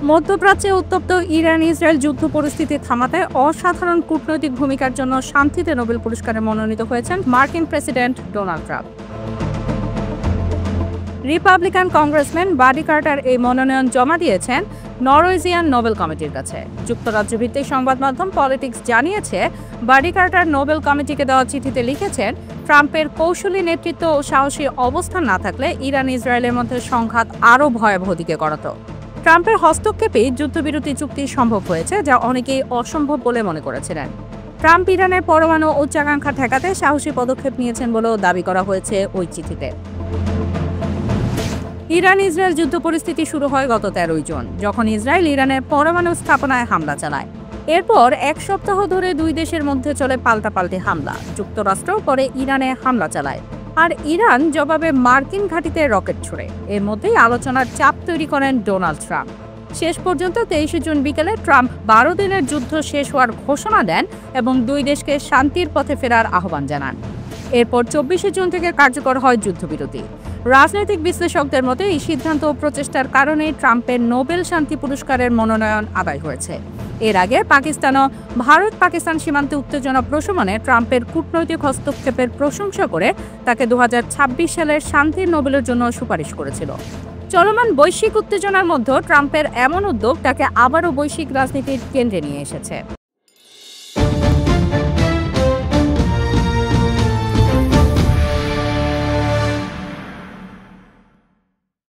মধ্যপ্রাচ্যে উত্তপ্ত ইরান-ইসরায়েল যুদ্ধ পরিস্থিতি থামাতে অসাধারণ কূটনৈতিক ভূমিকার জন্য শান্তিতে নোবেল পুরস্কারে মনোনীত হয়েছেন মার্কিন president Donald Trump. Republican congressman Buddy Carter এই মনোনয়ন জমা দিয়েছেন নরওয়েজিয়ান নোবেল কমিটির কাছে। যুক্তরাজ্য ভিত্তিক সংবাদ মাধ্যম পলিটিক্স জানিয়েছে, বাডি কার্টার নোবেল কমিটিকে দেওয়া চিঠিতে লিখেছেন, ট্রাম্পের কৌশলী নেতৃত্ব ও সাহসী অবস্থান না থাকলে ইরান ইসরায়েলের মধ্যে সংঘাত আরও ভয়াবহ দিকে গড়াত। ট্রাম্পের হস্তক্ষেপেই যুদ্ধবিরতি চুক্তি সম্ভব হয়েছে, যা অনেকেই অসম্ভব বলে মনে করেছিলেন। ট্রাম্প ইরানের পরমাণু উচ্চাকাঙ্ক্ষা ঠেকাতে সাহসী পদক্ষেপ নিয়েছেন বলেও দাবি করা হয়েছে ওই চিঠিতে। ইরান-ইসরায়েল যুদ্ধ পরিস্থিতি শুরু হয় গত 13 জুন, যখন ইসরায়েল ইরানের পরমাণু স্থাপনায় হামলা চালায়। এরপর এক সপ্তাহ ধরে দুই দেশের মধ্যে চলে পাল্টাপাল্টি হামলা। যুক্তরাষ্ট্র পরে ইরানে হামলা চালায়, আর ইরান জবাবে মার্কিন ঘাঁটিতে রকেট ছুড়ে। এর মধ্যেই আলোচনার চাপ তৈরি করেন ডোনাল্ড ট্রাম্প। শেষ পর্যন্ত 23 জুন বিকেলে ট্রাম্প 12 দিনের যুদ্ধ শেষ হওয়ার ঘোষণা দেন এবং দুই দেশকে শান্তির পথে ফেরার আহ্বান জানান। এরপর 24 জুন থেকে কার্যকর হয় যুদ্ধবিরতি। রাজনৈতিক বিশ্লেষকদের মতে এই সিদ্ধান্ত ও প্রচেষ্টার কারণেই ট্রাম্পের নোবেল শান্তি পুরস্কারের মনোনয়ন আদায় হয়েছে। এর আগে পাকিস্তান ও ভারত-পাকিস্তান সীমান্তে উত্তেজনা প্রশমনে ট্রাম্পের কূটনৈতিক হস্তক্ষেপের প্রশংসা করে তাকে 2026 সালের শান্তির নোবেলের জন্য সুপারিশ করেছিল। চলমান বৈশ্বিক উত্তেজনার মধ্যে ট্রাম্পের এমন উদ্যোগ তাকে আবারও বৈশ্বিক রাজনীতির কেন্দ্রে নিয়ে এসেছে।